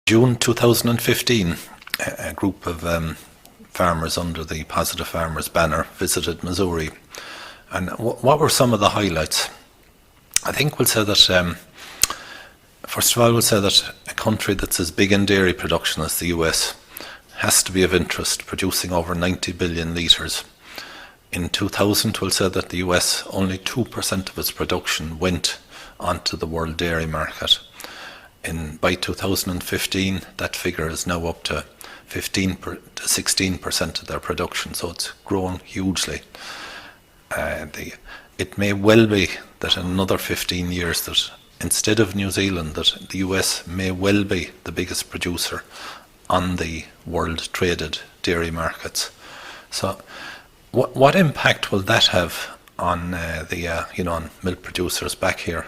June 2015, a group of farmers under the Positive Farmers banner visited Missouri. And what were some of the highlights? I think we'll say that, first of all, we'll say that a country that's as big in dairy production as the US has to be of interest, producing over 90 billion litres. In 2000, we'll say that the US, only 2% of its production went onto the world dairy market. By 2015, that figure is now up to 15 to 16% of their production, so it's grown hugely. It may well be that in another 15 years, that instead of New Zealand, that the US may well be the biggest producer on the world traded dairy markets. So, what impact will that have on on milk producers back here?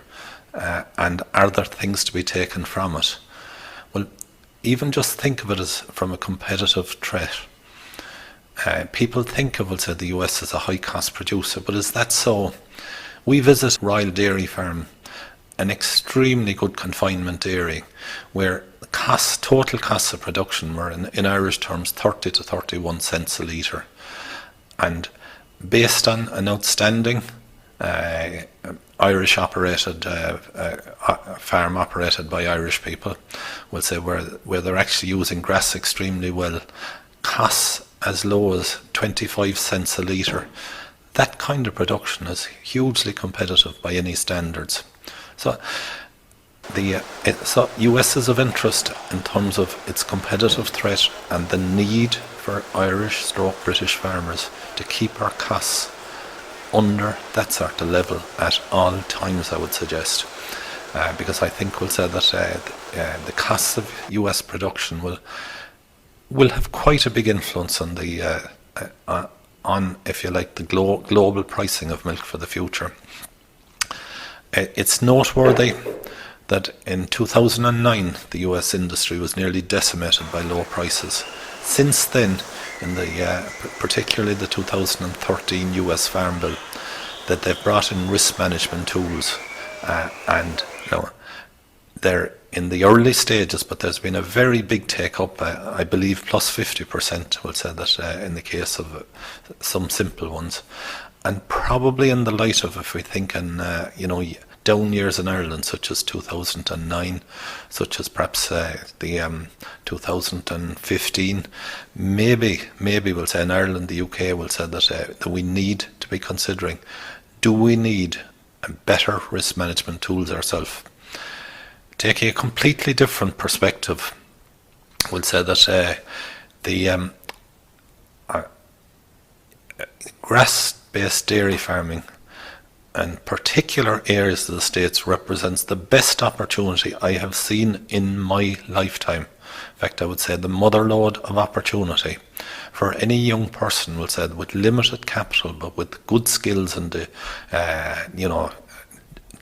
And are there things to be taken from it? Well, even just think of it as from a competitive threat. People think of, say, the US as a high-cost producer, but is that so? We visit Royal Dairy Farm, an extremely good confinement dairy, where the total costs of production were, in Irish terms, 30 to 31 cents a litre. And based on an outstanding Irish operated farm operated by Irish people, we'll say, where they're actually using grass extremely well, costs as low as 25 cents a litre. That kind of production is hugely competitive by any standards. So the US is of interest in terms of its competitive threat and the need for Irish/British farmers to keep our costs under that sort of level at all times, I would suggest, because I think we'll say that the costs of US production will have quite a big influence on if you like, the global pricing of milk for the future. It's noteworthy that in 2009 the US industry was nearly decimated by low prices. Since then, in particularly the 2013 US Farm Bill, that they've brought in risk management tools, and they're in the early stages, but there's been a very big take-up, I believe plus 50%, we'll say that in the case of some simple ones. And probably in the light of, if we think in, down years in Ireland, such as 2009, such as perhaps the 2015, maybe we'll say in Ireland, the UK, we'll say that we need to be considering, do we need better risk management tools ourselves? Taking a completely different perspective, we'll say that the grass-based dairy farming in particular areas of the States represents the best opportunity I have seen in my lifetime. In fact, I would say the motherlode of opportunity for any young person, we'll say, with limited capital but with good skills and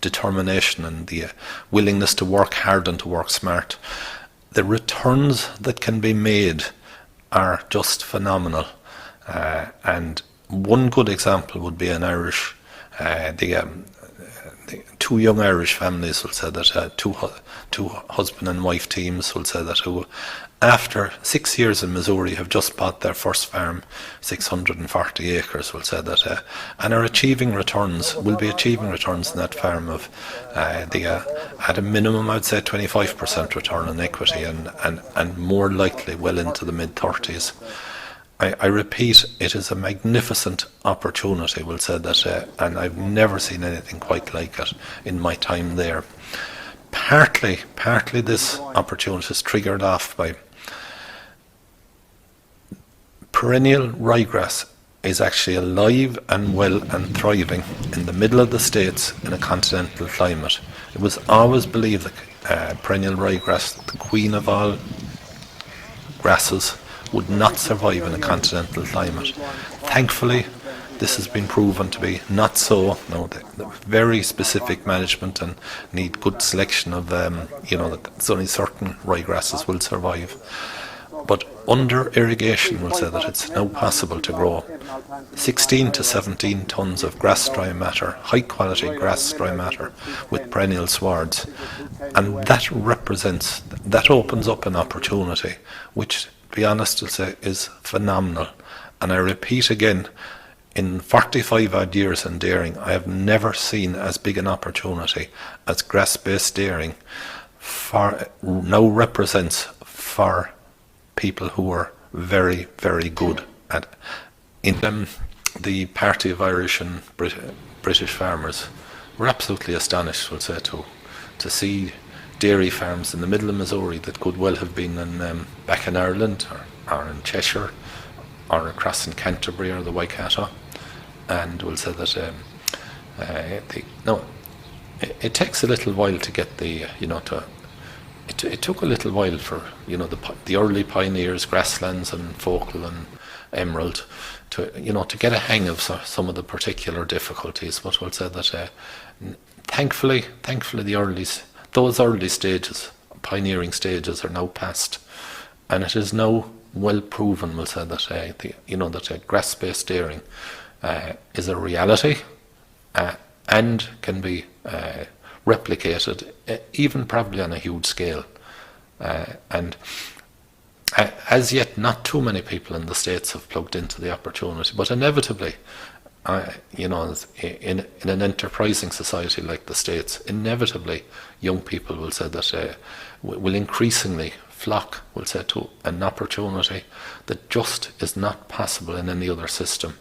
determination and the willingness to work hard and to work smart. The returns that can be made are just phenomenal. And one good example would be an Irish, the two young Irish families, will say that two husband and wife teams, will say that, who after 6 years in Missouri have just bought their first farm, 640 acres, will say that, and are achieving returns, will be achieving returns in that farm of at a minimum, I'd say 25% return on equity, and more likely well into the mid-30s. I repeat, it is a magnificent opportunity, we'll say that, and I've never seen anything quite like it in my time there. Partly this opportunity is triggered off by perennial ryegrass is actually alive and well and thriving in the middle of the States in a continental climate. It was always believed that perennial ryegrass, the queen of all grasses, would not survive in a continental climate. Thankfully, this has been proven to be not so. No, the very specific management and need good selection of, that only certain ryegrasses will survive. But under irrigation will say that it's now possible to grow 16 to 17 tonnes of grass dry matter, high quality grass dry matter with perennial swards. And that opens up an opportunity which, to be honest, I'll say is phenomenal. And I repeat again, in 45 odd years in dairying, I have never seen as big an opportunity as grass-based dairying now represents for people who are very, very good at in the Party of Irish and British Farmers were absolutely astonished, we'll say, to see dairy farms in the middle of Missouri that could well have been back in Ireland or in Cheshire or across in Canterbury or the Waikato. And we'll say that it takes a little while to get it took a little while for the early pioneers, Grasslands and Focal and Emerald, to get a hang of some of the particular difficulties. But we'll say that thankfully those early stages, pioneering stages, are now past, and it is now well proven, we'll say, that grass-based dairying is a reality and can be replicated, even probably on a huge scale. And as yet, not too many people in the States have plugged into the opportunity, but inevitably, in an enterprising society like the States, inevitably young people will say that will increasingly flock, will say, to an opportunity that just is not possible in any other system.